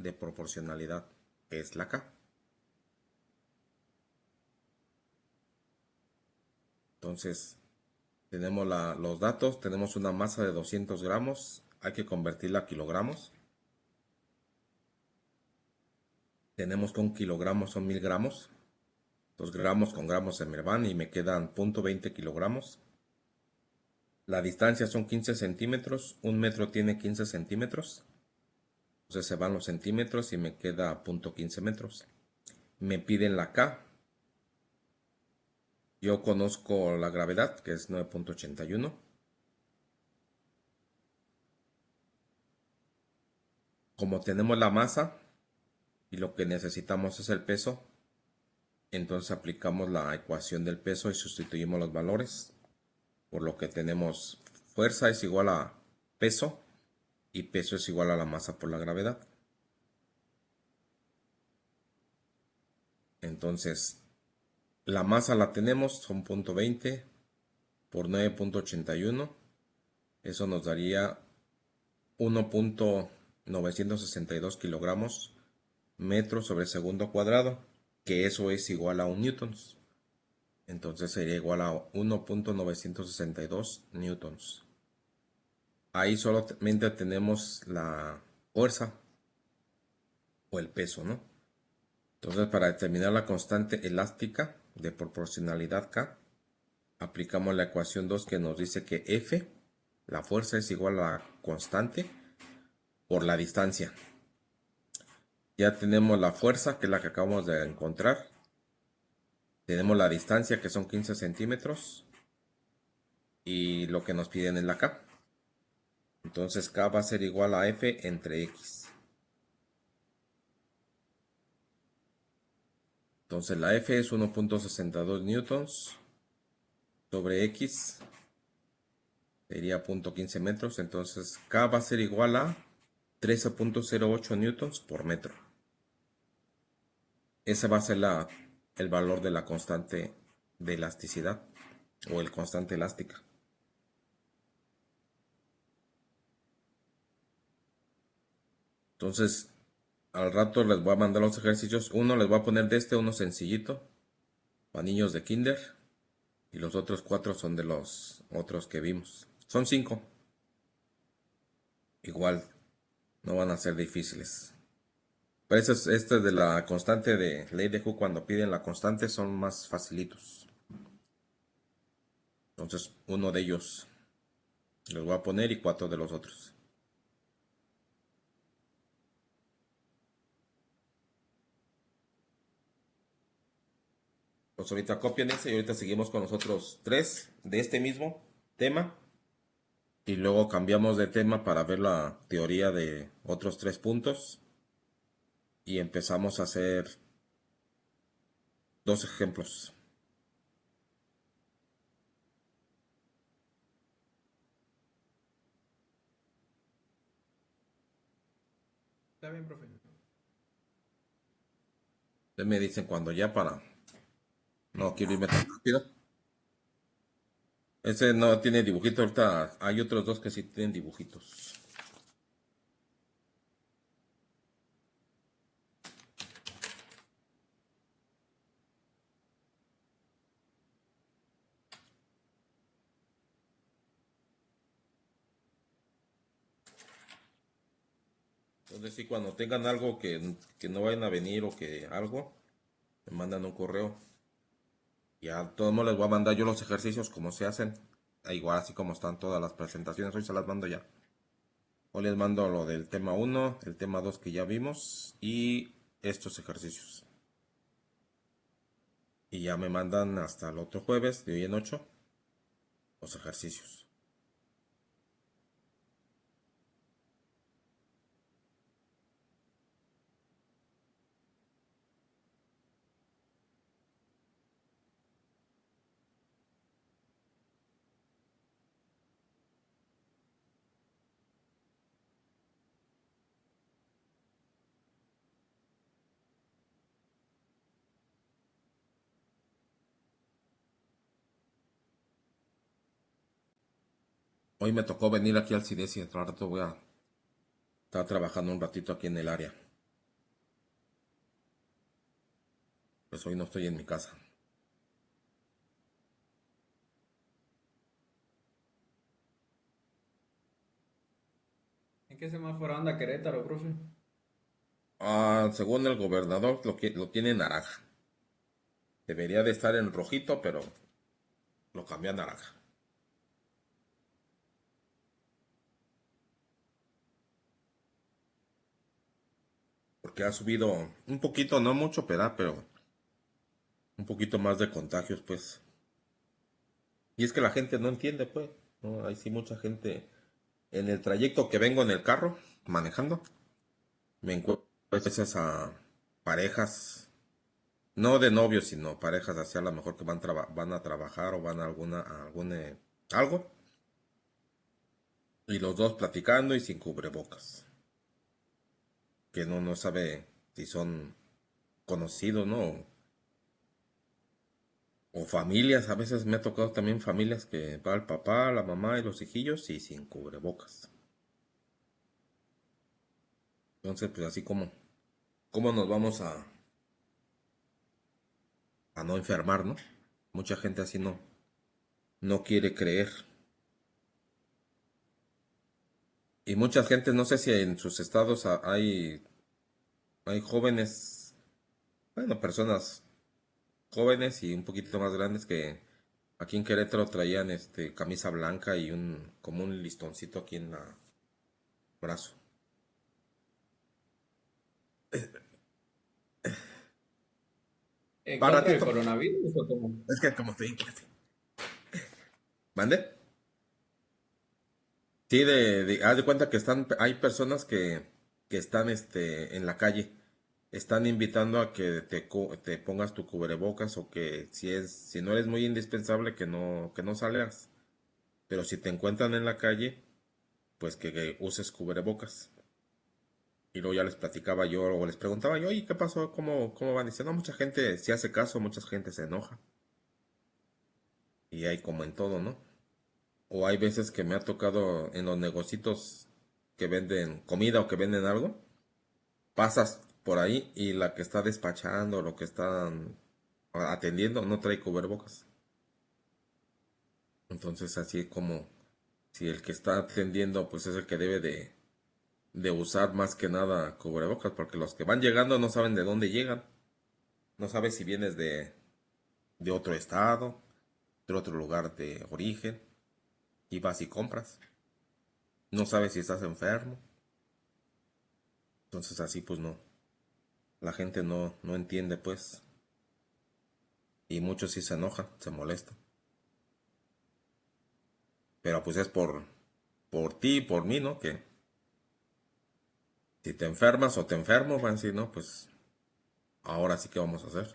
de proporcionalidad, que es la K. Entonces, tenemos los datos, tenemos una masa de 200 gramos, hay que convertirla a kilogramos. Tenemos que un kilogramo son 1000 gramos. 2 gramos con gramos se me van y me quedan 0.20 kilogramos. La distancia son 15 centímetros, un metro tiene 15 centímetros. Entonces se van los centímetros y me queda 0.15 metros. Me piden la K. Yo conozco la gravedad, que es 9.81. Como tenemos la masa y lo que necesitamos es el peso, entonces aplicamos la ecuación del peso y sustituimos los valores. Por lo que tenemos fuerza es igual a peso y peso es igual a la masa por la gravedad. Entonces, la masa la tenemos, son 0.20 por 9.81. Eso nos daría 1.962 kilogramos metros sobre segundo cuadrado, que eso es igual a 1 newtons. Entonces sería igual a 1.962 newtons. Ahí solamente tenemos la fuerza o el peso, ¿no? Entonces, para determinar la constante elástica de proporcionalidad K, aplicamos la ecuación 2 que nos dice que F, la fuerza, es igual a la constante por la distancia. Ya tenemos la fuerza, que es la que acabamos de encontrar. Tenemos la distancia, que son 15 centímetros. Y lo que nos piden es la K. Entonces K va a ser igual a F entre X. Entonces la F es 1.62 newtons sobre X. Sería 0.15 metros. Entonces K va a ser igual a 13.08 newtons por metro. Ese va a ser el valor de la constante de elasticidad o el constante elástica. Entonces, al rato les voy a mandar los ejercicios. Uno les voy a poner uno sencillito, para niños de kinder. Y los otros 4 son de los otros que vimos. Son 5. Igual, no van a ser difíciles. Pero este de la constante de ley de Hooke, cuando piden la constante, son más facilitos. Entonces, uno de ellos los voy a poner y 4 de los otros. Pues ahorita copian ese y ahorita seguimos con los otros 3 de este mismo tema. Y luego cambiamos de tema para ver la teoría de otros 3 puntos. Y empezamos a hacer 2 ejemplos. Está bien, profe. Ustedes me dicen cuando ya para... No quiero irme tan rápido. Ese no tiene dibujito, ahorita hay otros 2 que sí tienen dibujitos. Entonces sí, cuando tengan algo que no vayan a venir o que algo, me mandan un correo. Y a todos modos les voy a mandar yo los ejercicios como se hacen. Igual así como están todas las presentaciones, hoy se las mando ya. Hoy les mando lo del tema 1, el tema 2 que ya vimos y estos ejercicios. Y ya me mandan hasta el otro jueves, de hoy en 8, los ejercicios. Hoy me tocó venir aquí al CIDES y al rato voy a estar trabajando un ratito aquí en el área. Pues hoy no estoy en mi casa. ¿En qué semáforo anda Querétaro, profe? Según el gobernador, lo tiene naranja. Debería de estar en rojito, pero lo cambió a naranja. Porque ha subido un poquito, no mucho, pero un poquito más de contagios, pues. Y es que la gente no entiende, pues. No, hay sí mucha gente. En el trayecto que vengo en el carro, manejando, me encuentro a veces a parejas, no de novios, sino parejas así a lo mejor que van a trabajar o van a algún algo, y los dos platicando y sin cubrebocas. Que no sabe si son conocidos, ¿no? O familias, a veces me ha tocado también familias que va el papá, la mamá y los hijillos y sin cubrebocas. Entonces, pues así como nos vamos a no enfermar, ¿no? Mucha gente así no quiere creer. Y mucha gente, no sé si en sus estados hay jóvenes, bueno, personas jóvenes y un poquito más grandes que aquí en Querétaro traían camisa blanca y como un listoncito aquí en la brazo. ¿En Para contra del ratito. coronavirus o cómo? Es que como estoy en clase. ¿Mande? Sí, haz de cuenta que hay personas que están en la calle, están invitando a que te pongas tu cubrebocas o que si no eres muy indispensable que no salgas. Pero si te encuentran en la calle, pues que uses cubrebocas. Y luego ya les platicaba yo o les preguntaba yo, oye, ¿qué pasó? ¿Cómo van? Dice, no, mucha gente si hace caso, mucha gente se enoja. Y hay como en todo, ¿no? O hay veces que me ha tocado en los negocitos que venden comida o que venden algo, pasas por ahí y la que está despachando, lo que están atendiendo, no trae cubrebocas. Entonces así como si el que está atendiendo pues es el que debe de usar más que nada cubrebocas, porque los que van llegando no saben de dónde llegan, no sabes si vienes de otro estado, de otro lugar de origen, y vas y compras, no sabes si estás enfermo, entonces así pues no, la gente no entiende pues, y muchos sí se enojan, se molestan, pero pues es por ti y por mí, ¿no? Que si te enfermas o te enfermo, van a decir, no, pues ahora sí que vamos a hacer.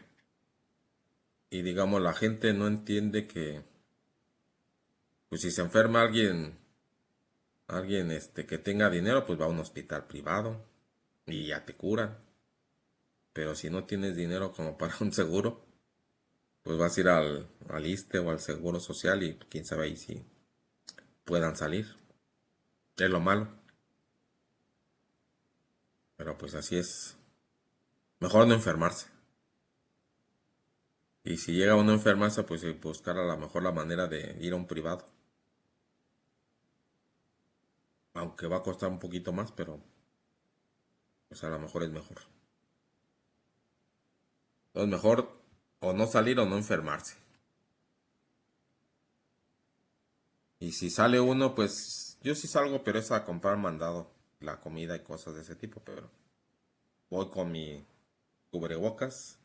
Y digamos, la gente no entiende que, pues si se enferma alguien que tenga dinero, pues va a un hospital privado y ya te curan. Pero si no tienes dinero como para un seguro, pues vas a ir al ISSSTE o al Seguro Social y quién sabe ahí si puedan salir. Es lo malo. Pero pues así es. Mejor no enfermarse. Y si llega uno a enfermarse, pues buscar a lo mejor la manera de ir a un privado. Aunque va a costar un poquito más, pero pues a lo mejor es mejor. Es mejor o no salir o no enfermarse. Y si sale uno, pues yo sí salgo, pero es a comprar mandado la comida y cosas de ese tipo, pero voy con mi cubrebocas.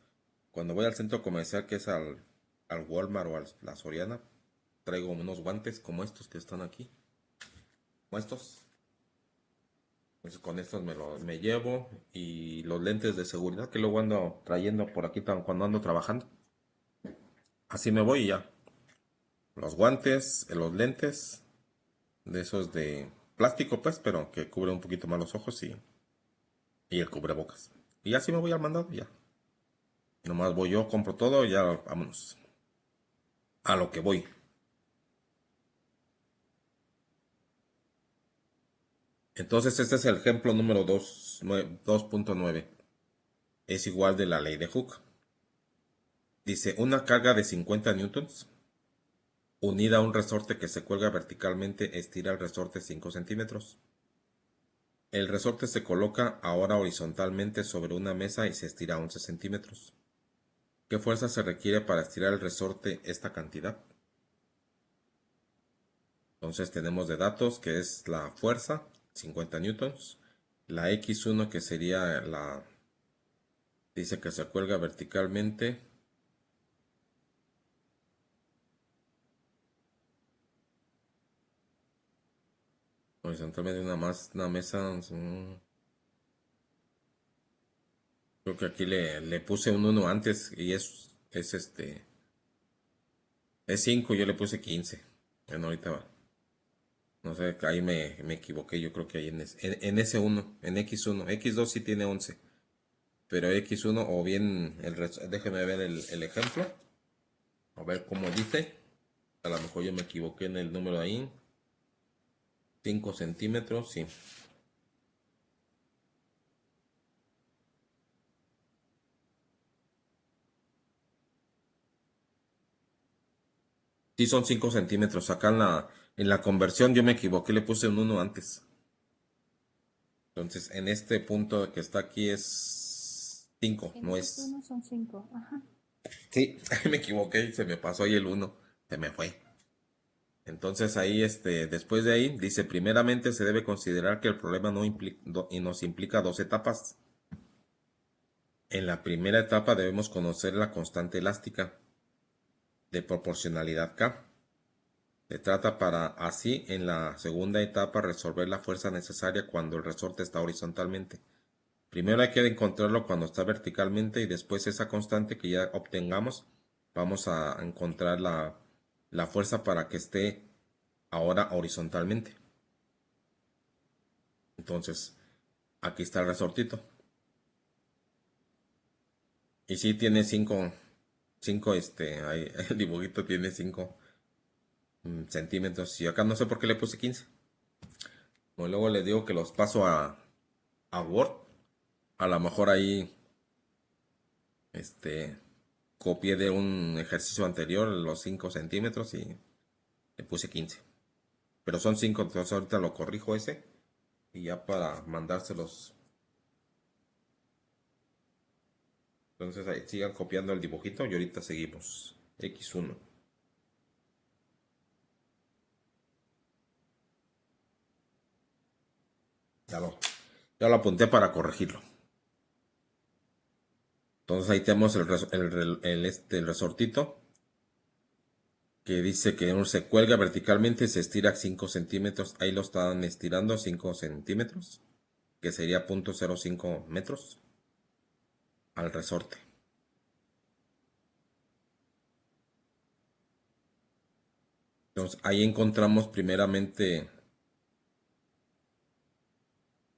Cuando voy al centro comercial, que es al Walmart o a la Soriana, traigo unos guantes como estos que están aquí. Como estos. Entonces con estos me llevo y los lentes de seguridad que luego ando trayendo por aquí cuando ando trabajando. Así me voy y ya. Los guantes, los lentes, de esos de plástico pues, pero que cubre un poquito más los ojos y el cubrebocas. Y así me voy al mandado, ya. Nomás voy yo, compro todo y ya vámonos. A lo que voy. Entonces este es el ejemplo número 2.9. Es igual de la ley de Hooke. Dice, una carga de 50 newtons unida a un resorte que se cuelga verticalmente estira el resorte 5 centímetros. El resorte se coloca ahora horizontalmente sobre una mesa y se estira 11 centímetros. ¿Qué fuerza se requiere para estirar el resorte esta cantidad? Entonces tenemos de datos que es la fuerza, 50 newtons. La X1 que sería dice que se cuelga verticalmente. Horizontalmente una mesa. Creo que aquí le puse un 1 antes y es 5, yo le puse 15. Bueno, ahorita va. No sé, ahí me equivoqué, yo creo que ahí en ese uno, en X1. X2 sí tiene 11, pero X1 o bien, déjeme ver el ejemplo, a ver cómo dice. A lo mejor yo me equivoqué en el número ahí. 5 centímetros, sí. Sí son 5 centímetros. Acá en la conversión yo me equivoqué, le puse un 1 antes. Entonces, en este punto que está aquí es 5, En no esos es. unos son 5. Ajá. Sí, me equivoqué y se me pasó ahí el 1. Se me fue. Entonces ahí, después de ahí, dice, primeramente se debe considerar que el problema y nos implica dos etapas. En la primera etapa debemos conocer la constante elástica de proporcionalidad K. Se trata para así en la segunda etapa resolver la fuerza necesaria cuando el resorte está horizontalmente. Primero hay que encontrarlo cuando está verticalmente y después esa constante que ya obtengamos vamos a encontrar la fuerza para que esté ahora horizontalmente. Entonces, aquí está el resortito. Y sí tiene 5, el dibujito tiene 5 centímetros. Y acá no sé por qué le puse 15. Como luego le digo que los paso a Word. A lo mejor ahí, este, copié de un ejercicio anterior los 5 centímetros y le puse 15. Pero son 5, entonces ahorita lo corrijo ese. Y ya para mandárselos. Entonces ahí sigan copiando el dibujito y ahorita seguimos. X1. Ya lo apunté para corregirlo. Entonces ahí tenemos el resortito que dice que uno se cuelga verticalmente y se estira 5 centímetros. Ahí lo están estirando 5 centímetros, que sería 0.05 metros al resorte. Entonces ahí encontramos primeramente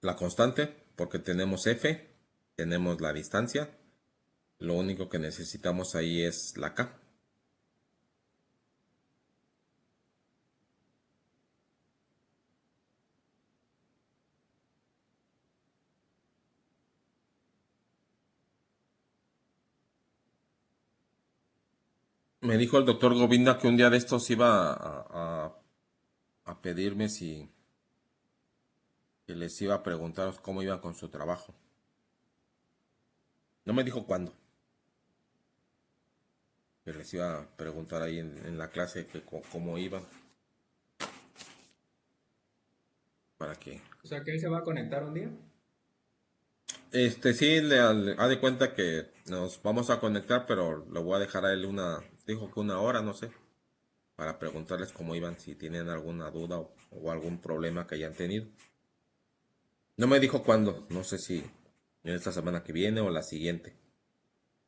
la constante, porque tenemos F, tenemos la distancia. Lo único que necesitamos ahí es la K. Me dijo el doctor Govinda que un día de estos iba a pedirme si que les iba a preguntar cómo iban con su trabajo. No me dijo cuándo, que les iba a preguntar ahí en la clase que cómo iban, para que... O sea que él se va a conectar un día. Sí, ha de cuenta que nos vamos a conectar, pero le voy a dejar a él dijo que 1 hora, no sé, para preguntarles cómo iban, si tienen alguna duda o algún problema que hayan tenido. No me dijo cuándo, no sé si en esta semana que viene o la siguiente.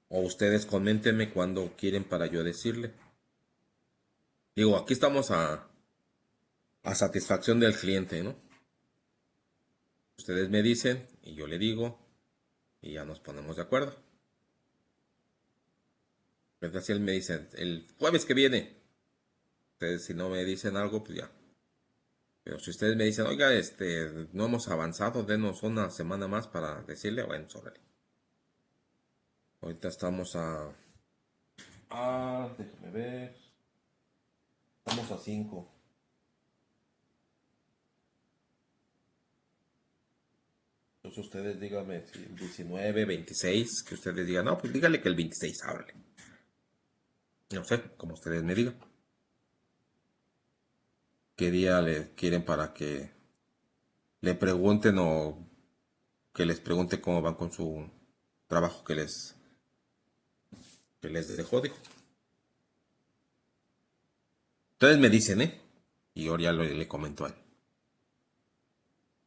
O ustedes coméntenme cuándo quieren para yo decirle. Digo, aquí estamos a satisfacción del cliente, ¿no? Ustedes me dicen y yo le digo y ya nos ponemos de acuerdo. ¿Verdad? Si él me dice el jueves que viene, ustedes si no me dicen algo, pues ya. Pero si ustedes me dicen, oiga, no hemos avanzado, denos una semana más para decirle, bueno, sobre. Ahorita estamos Déjame ver. Estamos a 5. Entonces ustedes díganme si el 19, 26, que ustedes digan, no, pues dígale que el 26, háblale. No sé, como ustedes me digan. ¿Qué día le quieren para que le pregunten o que les pregunte cómo van con su trabajo que les dejó, dijo? Ustedes me dicen, ¿eh? Y ahora ya le comento a él.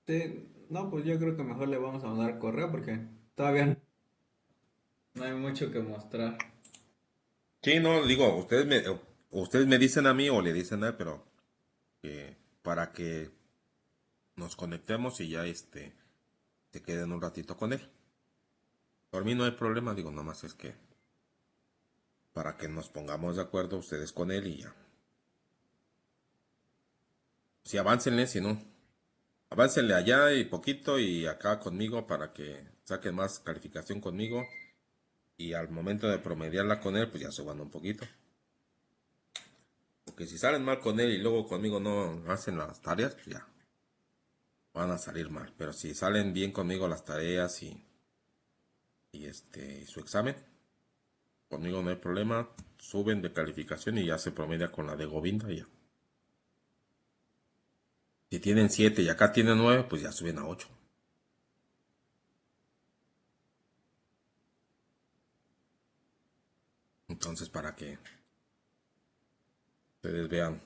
Sí, no, pues yo creo que mejor le vamos a mandar correo porque todavía no hay mucho que mostrar. Sí, no, digo, ustedes me dicen a mí o le dicen a él, pero para que nos conectemos y ya se queden un ratito con él. Por mí no hay problema, digo, nomás es que para que nos pongamos de acuerdo ustedes con él y ya. Si aváncenle, si no, aváncenle allá y poquito y acá conmigo para que saquen más calificación conmigo y al momento de promediarla con él, pues ya suban un poquito. Porque si salen mal con él y luego conmigo no hacen las tareas, pues ya van a salir mal. Pero si salen bien conmigo las tareas y su examen, conmigo no hay problema, suben de calificación y ya se promedia con la de Govinda y ya. Si tienen 7 y acá tienen 9, pues ya suben a 8. Entonces, para que ustedes vean.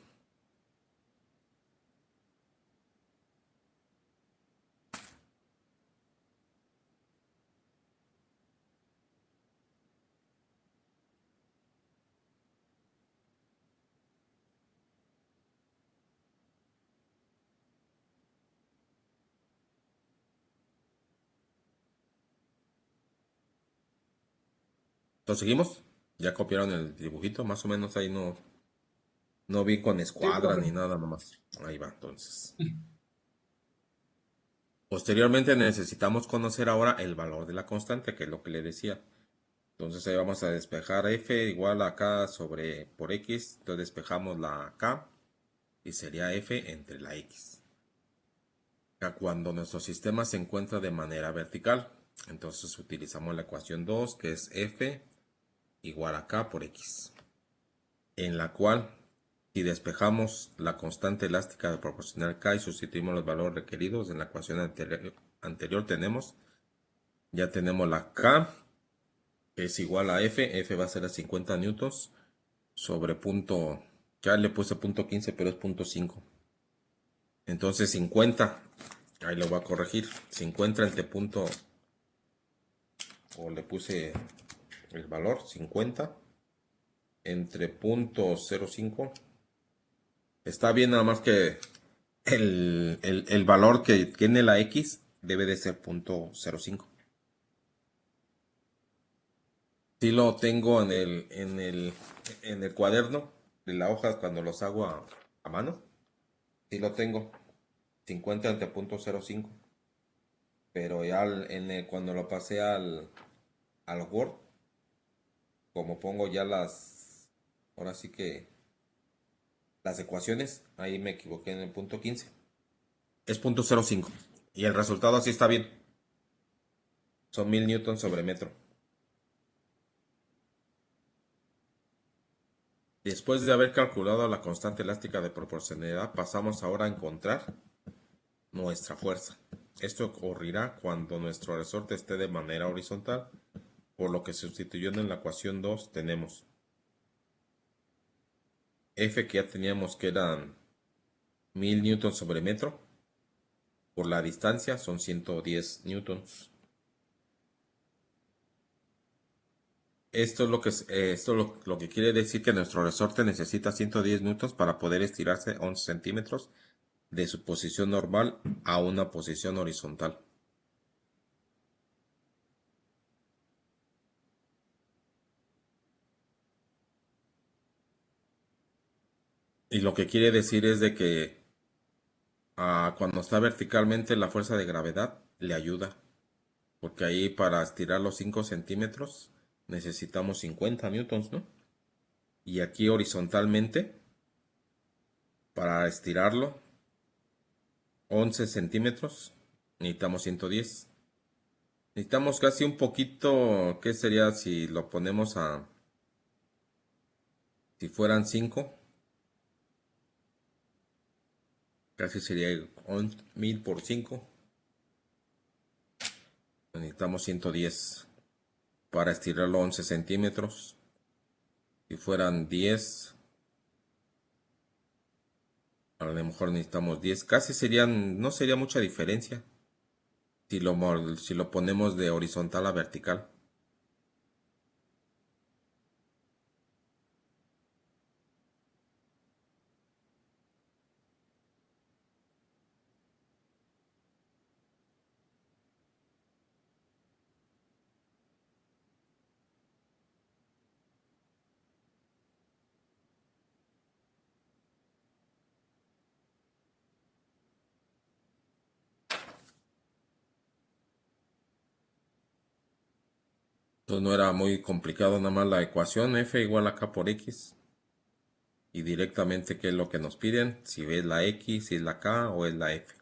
Entonces, seguimos. Ya copiaron el dibujito, más o menos ahí no vi con Sí, escuadra profe. ni nada nomás. Ahí va, entonces. Posteriormente necesitamos conocer ahora el valor de la constante, que es lo que le decía. Entonces ahí vamos a despejar f igual a k sobre por x. Entonces despejamos la k y sería f entre la x. Cuando nuestro sistema se encuentra de manera vertical, entonces utilizamos la ecuación 2, que es f igual a k por x, en la cual si despejamos la constante elástica de proporcional k y sustituimos los valores requeridos en la ecuación anterior ya tenemos la k, que es igual a f va a ser a 50 newtons sobre punto, ya le puse punto 15 pero es punto 5. Entonces 50, ahí lo voy a corregir, 50 entre punto, o le puse el valor 50 entre punto 0,5. Está bien, nada más que el valor que tiene la X debe de ser punto 0,5. Sí lo tengo en el cuaderno de la hoja cuando los hago a mano. Sí lo tengo. 50 entre punto 0,5. Pero ya cuando lo pasé al Word, como pongo ya ahora sí que las ecuaciones, ahí me equivoqué en el punto 15. Es punto 0,5. Y el resultado así está bien. Son 1000 newtons sobre metro. Después de haber calculado la constante elástica de proporcionalidad, pasamos ahora a encontrar nuestra fuerza. Esto ocurrirá cuando nuestro resorte esté de manera horizontal, por lo que sustituyendo en la ecuación 2 tenemos F, que ya teníamos que eran 1000 newtons sobre metro, por la distancia son 110 newtons. Esto lo que quiere decir que nuestro resorte necesita 110 newtons para poder estirarse 11 centímetros de su posición normal a una posición horizontal. Y lo que quiere decir es de que cuando está verticalmente la fuerza de gravedad le ayuda, porque ahí para estirar los 5 centímetros necesitamos 50 newtons, ¿no? Y aquí horizontalmente, para estirarlo, 11 centímetros, necesitamos 110. Necesitamos casi un poquito, ¿qué sería si lo ponemos si fueran 5? Casi sería 1000 por 5. Necesitamos 110 para estirarlo 11 centímetros. Si fueran 10, a lo mejor necesitamos 10. Casi serían, no sería mucha diferencia si lo ponemos de horizontal a vertical. Entonces no era muy complicado, nada más la ecuación F igual a K por X. Y directamente qué es lo que nos piden, si es la X, si es la K o es la F.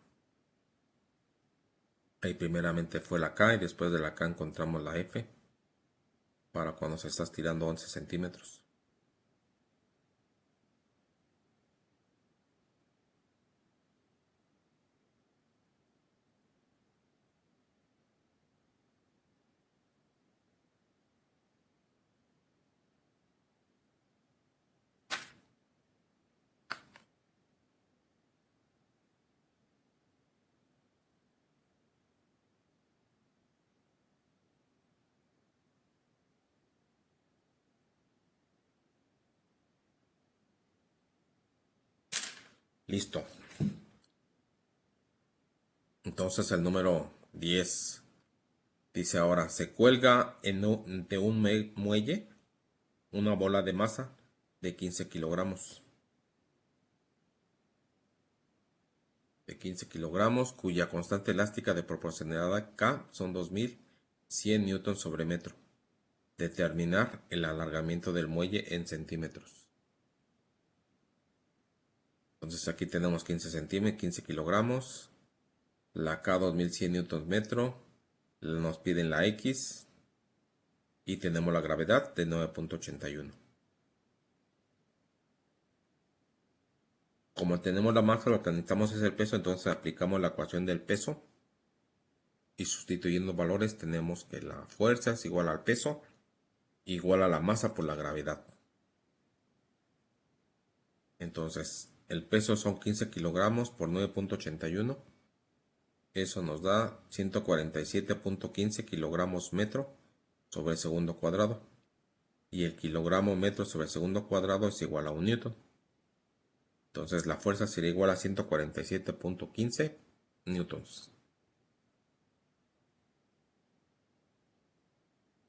Ahí primeramente fue la K y después de la K encontramos la F para cuando se está estirando 11 centímetros. Listo. Entonces el número 10 dice ahora, se cuelga de un muelle una bola de masa de 15 kilogramos. De 15 kilogramos, cuya constante elástica de proporcionalidad K son 2100 newtons sobre metro. Determinar el alargamiento del muelle en centímetros. Entonces aquí tenemos 15 centímetros, 15 kilogramos. La K 2100 newtons metro. Nos piden la X. Y tenemos la gravedad de 9.81. Como tenemos la masa, lo que necesitamos es el peso, entonces aplicamos la ecuación del peso. Y sustituyendo valores tenemos que la fuerza es igual al peso, igual a la masa por la gravedad. Entonces, el peso son 15 kilogramos por 9.81. Eso nos da 147.15 kilogramos metro sobre segundo cuadrado. Y el kilogramo metro sobre segundo cuadrado es igual a 1 newton. Entonces la fuerza sería igual a 147.15 newtons.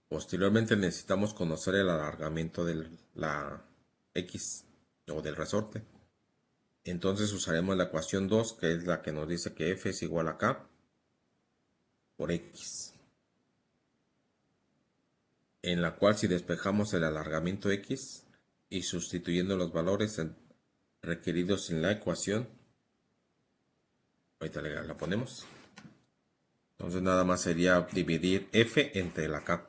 Posteriormente necesitamos conocer el alargamiento de la X o del resorte. Entonces usaremos la ecuación 2, que es la que nos dice que F es igual a K por X, en la cual si despejamos el alargamiento X y sustituyendo los valores requeridos en la ecuación, ahorita la ponemos. Entonces nada más sería dividir F entre la K.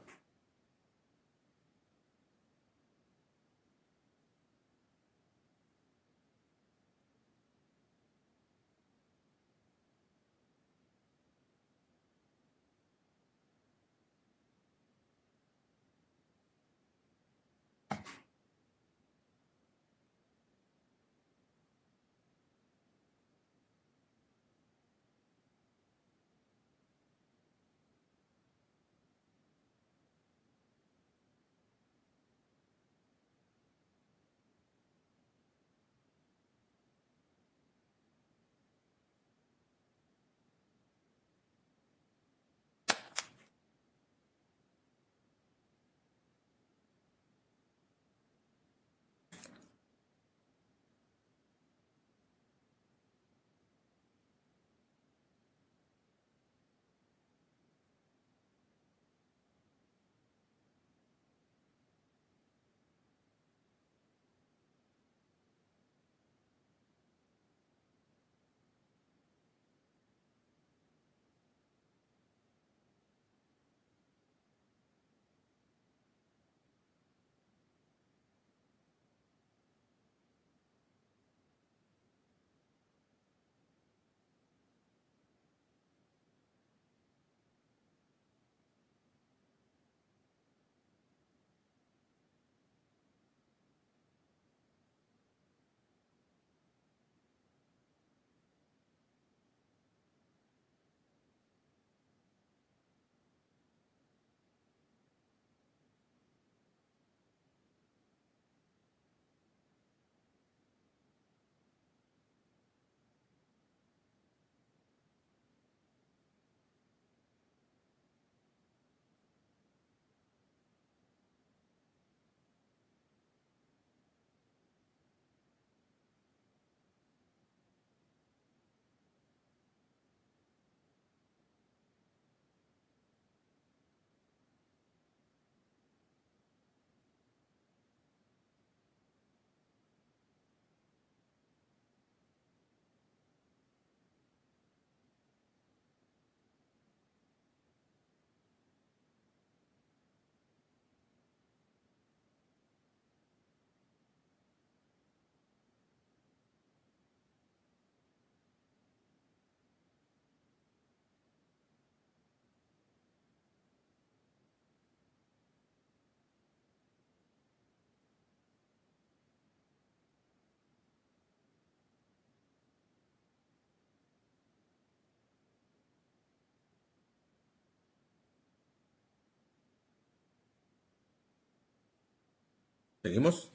¿Seguimos?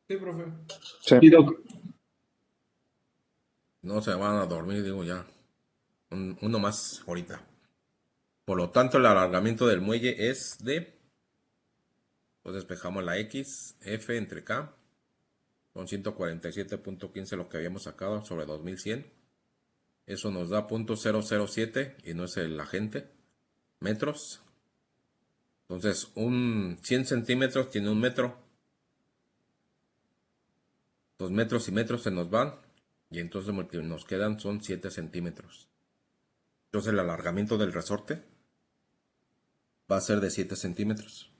Sí, profe. Sí. Sí, Doc. No se van a dormir, digo ya. Uno más ahorita. Por lo tanto, el alargamiento del muelle es de, pues despejamos la X, F entre K, con 147.15 lo que habíamos sacado sobre 2100. Eso nos da .007 y no es el agente, metros. Entonces, un 100 centímetros tiene un metro. 2 metros y metros se nos van y entonces lo que nos quedan son 7 centímetros. Entonces el alargamiento del resorte va a ser de 7 centímetros.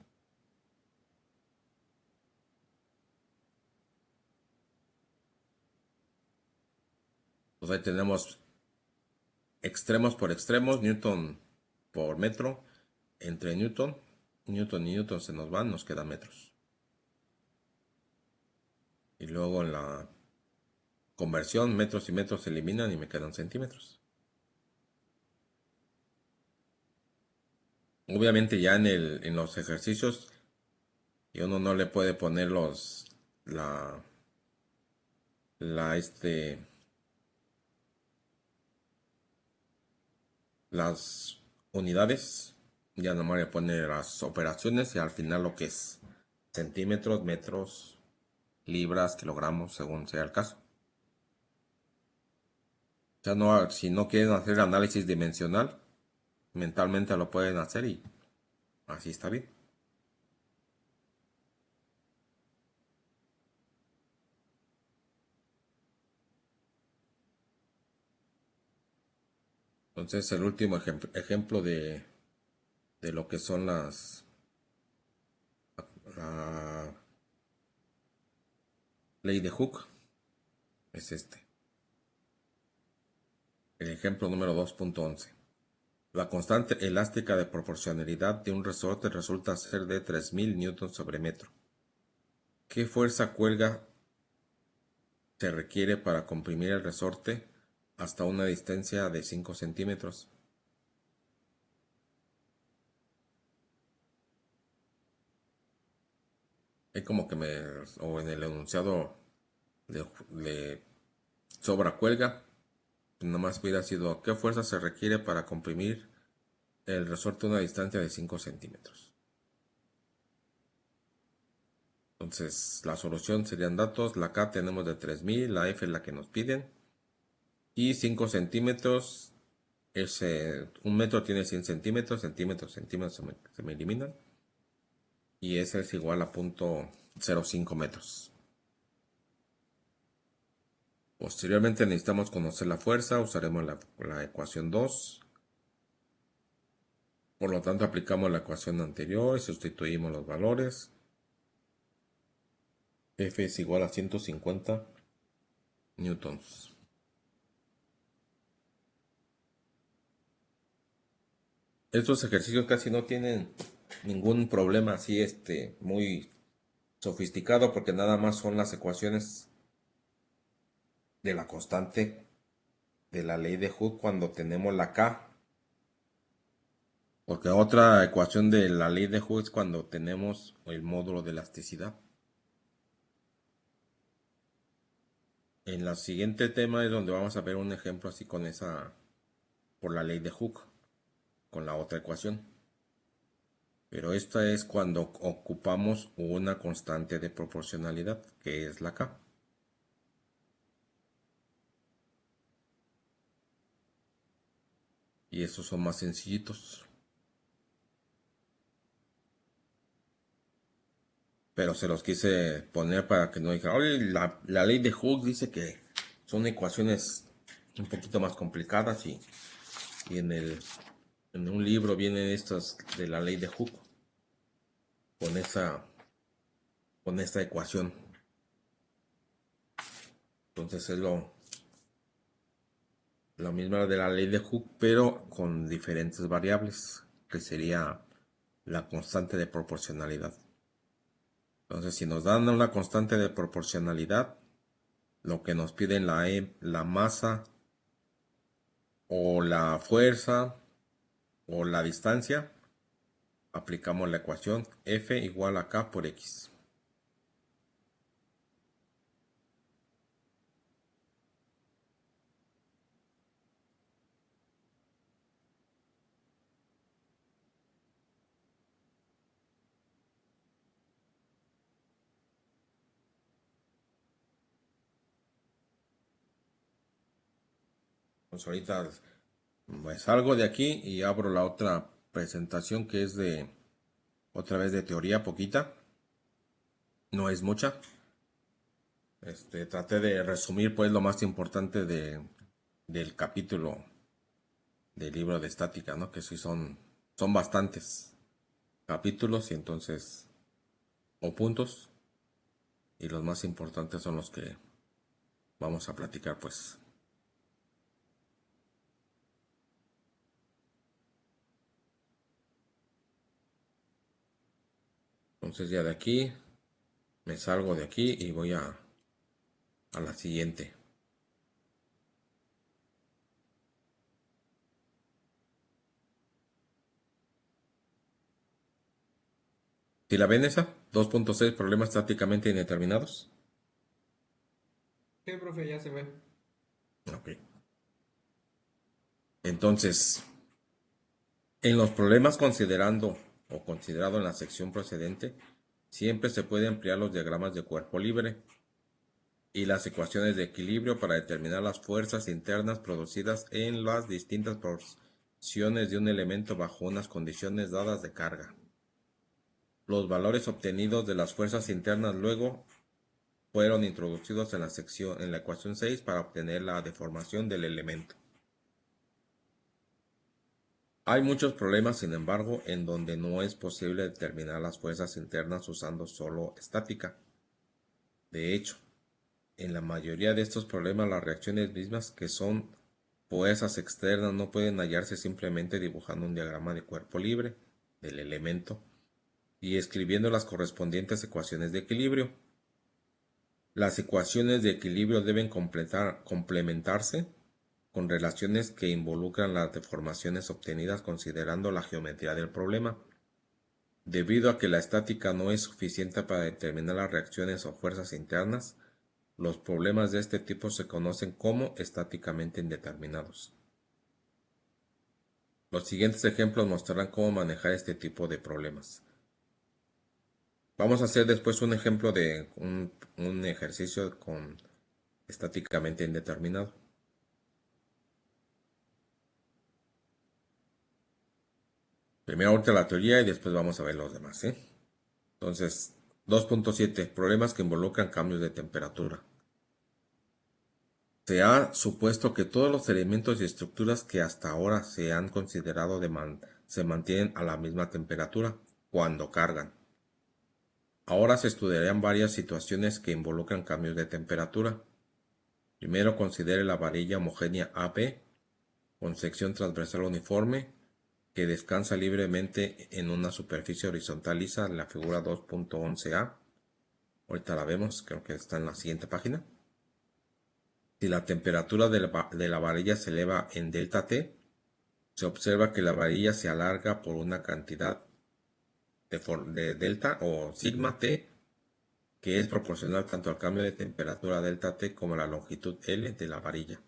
Entonces ahí tenemos extremos por extremos, newton por metro, entre newton y newton se nos van, nos quedan metros. Y luego en la conversión, metros y metros se eliminan y me quedan centímetros. Obviamente ya en los ejercicios y uno no le puede poner la las unidades, ya nomás le pone las operaciones y al final lo que es centímetros, metros, libras, kilogramos, según sea el caso. Ya no, si no quieren hacer análisis dimensional, mentalmente lo pueden hacer y así está bien. Entonces el último ejemplo de lo que son la ley de Hooke es este. El ejemplo número 2.11. La constante elástica de proporcionalidad de un resorte resulta ser de 3000 newtons sobre metro. ¿Qué fuerza cuelga se requiere para comprimir el resorte hasta una distancia de 5 centímetros? Es como que o en el enunciado le sobra cuelga. Nomás hubiera sido, ¿qué fuerza se requiere para comprimir el resorte a una distancia de 5 centímetros? Entonces, la solución serían datos. La K tenemos de 3000, la F es la que nos piden. Y 5 centímetros, un metro tiene 100 centímetros, centímetros se me eliminan. Y ese es igual a .05 metros. Posteriormente necesitamos conocer la fuerza, usaremos la ecuación 2. Por lo tanto, aplicamos la ecuación anterior y sustituimos los valores. F es igual a 150 newtons. Estos ejercicios casi no tienen ningún problema así muy sofisticado porque nada más son las ecuaciones de la constante de la ley de Hooke cuando tenemos la K. Porque otra ecuación de la ley de Hooke es cuando tenemos el módulo de elasticidad. En el siguiente tema es donde vamos a ver un ejemplo así con por la ley de Hooke, con la otra ecuación. Pero esta es cuando ocupamos una constante de proporcionalidad, que es la K. Y esos son más sencillitos. Pero se los quise poner para que no digan, oye, la ley de Hooke dice que son ecuaciones un poquito más complicadas y en un libro vienen estas de la ley de Hooke con esta ecuación. Entonces es lo mismo de la ley de Hooke, pero con diferentes variables, que sería la constante de proporcionalidad. Entonces, si nos dan una constante de proporcionalidad, lo que nos piden la masa o la fuerza o la distancia, aplicamos la ecuación F igual a K por X. Pues ahorita me salgo de aquí y abro la otra presentación que es de otra vez de teoría poquita. No es mucha. Traté de resumir pues lo más importante del capítulo del libro de estática, ¿no? Que sí son bastantes capítulos y entonces, o puntos, y los más importantes son los que vamos a platicar pues. Entonces ya de aquí, me salgo de aquí y voy a la siguiente. Si la ven esa, 2.6 problemas estáticamente indeterminados. Sí, profe, ya se ve. Ok. Entonces, en los problemas considerado en la sección precedente, siempre se puede emplear los diagramas de cuerpo libre y las ecuaciones de equilibrio para determinar las fuerzas internas producidas en las distintas porciones de un elemento bajo unas condiciones dadas de carga. Los valores obtenidos de las fuerzas internas luego fueron introducidos en la ecuación 6 para obtener la deformación del elemento. Hay muchos problemas, sin embargo, en donde no es posible determinar las fuerzas internas usando solo estática. De hecho, en la mayoría de estos problemas las reacciones mismas que son fuerzas externas no pueden hallarse simplemente dibujando un diagrama de cuerpo libre del elemento y escribiendo las correspondientes ecuaciones de equilibrio. Las ecuaciones de equilibrio deben complementarse con relaciones que involucran las deformaciones obtenidas considerando la geometría del problema. Debido a que la estática no es suficiente para determinar las reacciones o fuerzas internas, los problemas de este tipo se conocen como estáticamente indeterminados. Los siguientes ejemplos mostrarán cómo manejar este tipo de problemas. Vamos a hacer después un ejemplo de un ejercicio con estáticamente indeterminado. Primero ahorita la teoría y después vamos a ver los demás, ¿sí? Entonces, 2.7. Problemas que involucran cambios de temperatura. Se ha supuesto que todos los elementos y estructuras que hasta ahora se han considerado se mantienen a la misma temperatura cuando cargan. Ahora se estudiarán varias situaciones que involucran cambios de temperatura. Primero considere la varilla homogénea AB con sección transversal uniforme que descansa libremente en una superficie horizontal lisa en la figura 2.11a. Ahorita la vemos, creo que está en la siguiente página. Si la temperatura de la varilla se eleva en delta T, se observa que la varilla se alarga por una cantidad de delta o sigma T que es proporcional tanto al cambio de temperatura delta T como a la longitud L de la varilla.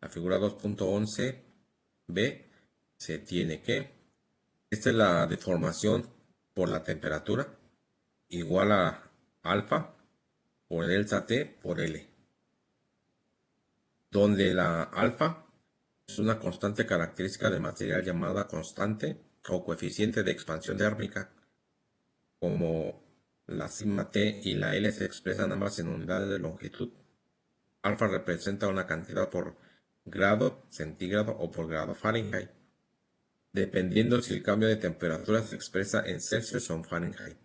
La figura 2.11b se tiene que, esta es la deformación por la temperatura igual a alfa por delta T por L, donde la alfa es una constante característica del material llamada constante o coeficiente de expansión térmica, como la sigma T y la L se expresan ambas en unidades de longitud. Alfa representa una cantidad por grado centígrado o por grado Fahrenheit, dependiendo si el cambio de temperatura se expresa en Celsius o en Fahrenheit.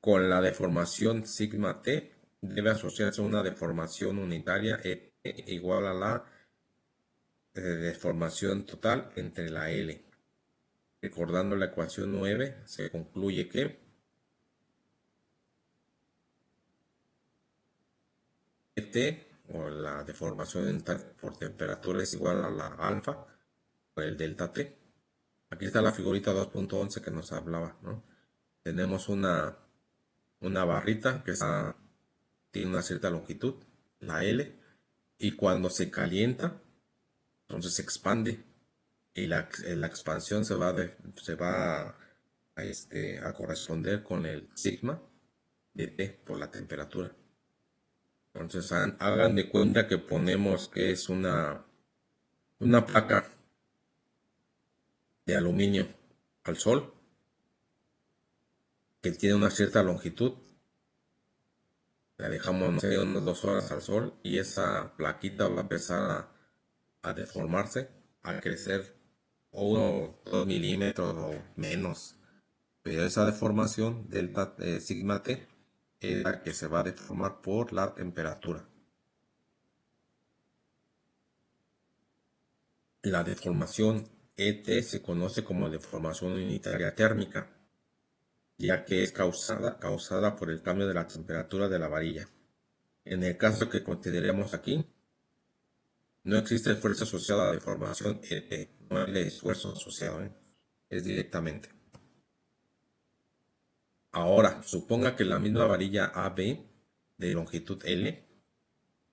Con la deformación sigma T debe asociarse una deformación unitaria igual a la deformación total entre la L. Recordando la ecuación 9, se concluye que T, o la deformación por temperatura, es igual a la alfa por el delta T. Aquí está la figurita 2.11 que nos hablaba, ¿no? Tenemos una barrita que tiene una cierta longitud, la L, y cuando se calienta, entonces se expande y la expansión se va a corresponder con el sigma de T por la temperatura. Entonces hagan de cuenta que ponemos que es una placa de aluminio al sol que tiene una cierta longitud. La dejamos, no sé, unas 2 horas al sol y esa plaquita va a empezar a deformarse, a crecer 1 o 2 milímetros o menos. Pero esa deformación delta sigma t es la que se va a deformar por la temperatura. La deformación ET se conoce como deformación unitaria térmica, ya que es causada por el cambio de la temperatura de la varilla. En el caso que consideremos aquí, no existe esfuerzo asociado a la deformación ET, no hay esfuerzo asociado, es directamente. Ahora, suponga que la misma varilla AB de longitud L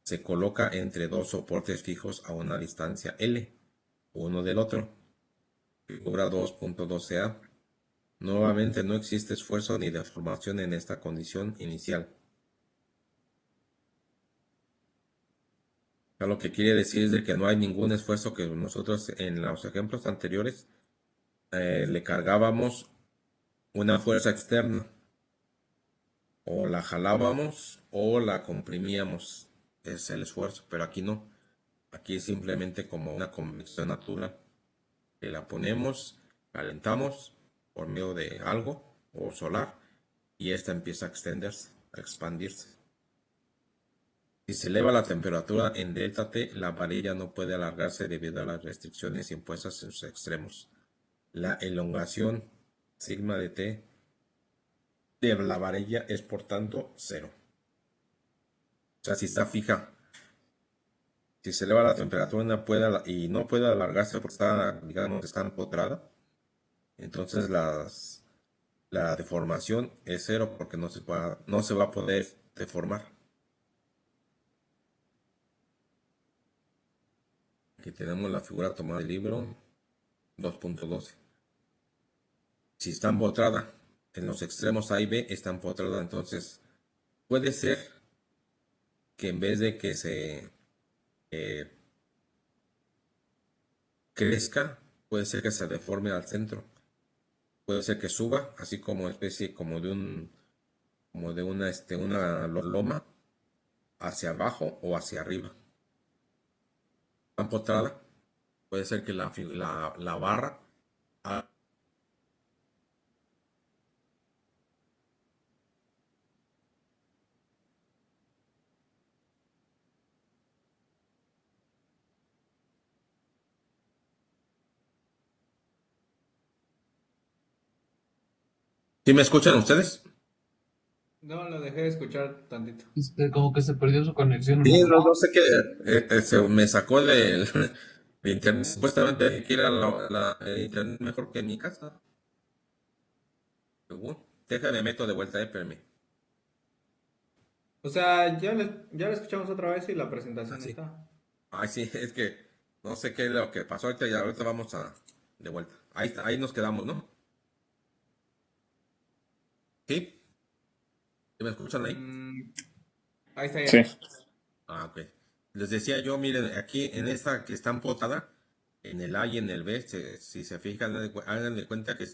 se coloca entre dos soportes fijos a una distancia L, uno del otro. Figura 2.12a. Nuevamente no existe esfuerzo ni deformación en esta condición inicial. Lo que quiere decir es de que no hay ningún esfuerzo que nosotros en los ejemplos anteriores le cargábamos una fuerza externa. O la jalábamos o la comprimíamos. Es el esfuerzo, pero aquí no. Aquí es simplemente como una convección natural. Que la ponemos, calentamos por medio de algo o solar y esta empieza a extenderse, a expandirse. Si se eleva la temperatura en delta T, la varilla no puede alargarse debido a las restricciones impuestas en sus extremos. La elongación sigma de T de la varilla es por tanto cero. O sea, si está fija, si se eleva la temperatura y no puede alargarse porque está, digamos, está empotrada, entonces la deformación es cero porque no se va a poder deformar. Aquí tenemos la figura tomada del libro 2.12. Si está empotrada, en los extremos A y B está empotrada, entonces puede ser que en vez de que se eh, crezca, puede ser que se deforme al centro. Puede ser que suba, así como especie como de una loma hacia abajo o hacia arriba. Empotrada, puede ser que la barra ¿Sí me escuchan ustedes? No, lo dejé de escuchar tantito. Como que se perdió su conexión. Sí, no sé qué. Se me sacó de internet. Supuestamente aquí era el internet mejor que en mi casa. Según. Déjame meto de vuelta, espérame. O sea, ya lo escuchamos otra vez y la Ah, presentación sí. está. Ay, sí, es que no sé qué es lo que pasó ahorita y ahorita vamos de vuelta. Ahí nos quedamos, ¿no? ¿Sí? ¿Sí me escuchan ahí? Mm, ahí está Sí, ya. Ah, ok. Les decía yo, miren, aquí en esta que está empotada, en el A y en el B, si se fijan, hagan de cuenta que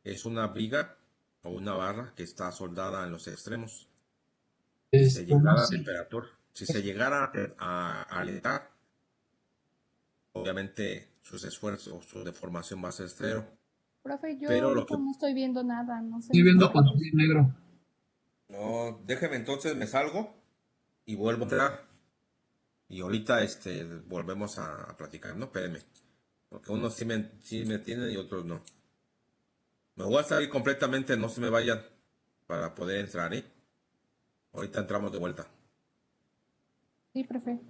es una viga o una barra que está soldada en los extremos. Si se No llegara a sé. temperatura, si se llegara a alentar, obviamente sus esfuerzos, su deformación va a ser cero. Profe, yo Pero lo ahorita que... no estoy viendo nada, no sé, Estoy me está viendo No, pantalla apareciendo. negro. no, déjeme entonces, me salgo y vuelvo a entrar. Y ahorita volvemos a platicar, ¿no? Espérenme. Porque unos sí me tienen y otros no. Me voy a salir completamente, no se me vayan para poder entrar, ¿eh? Ahorita entramos de vuelta. Sí, profe.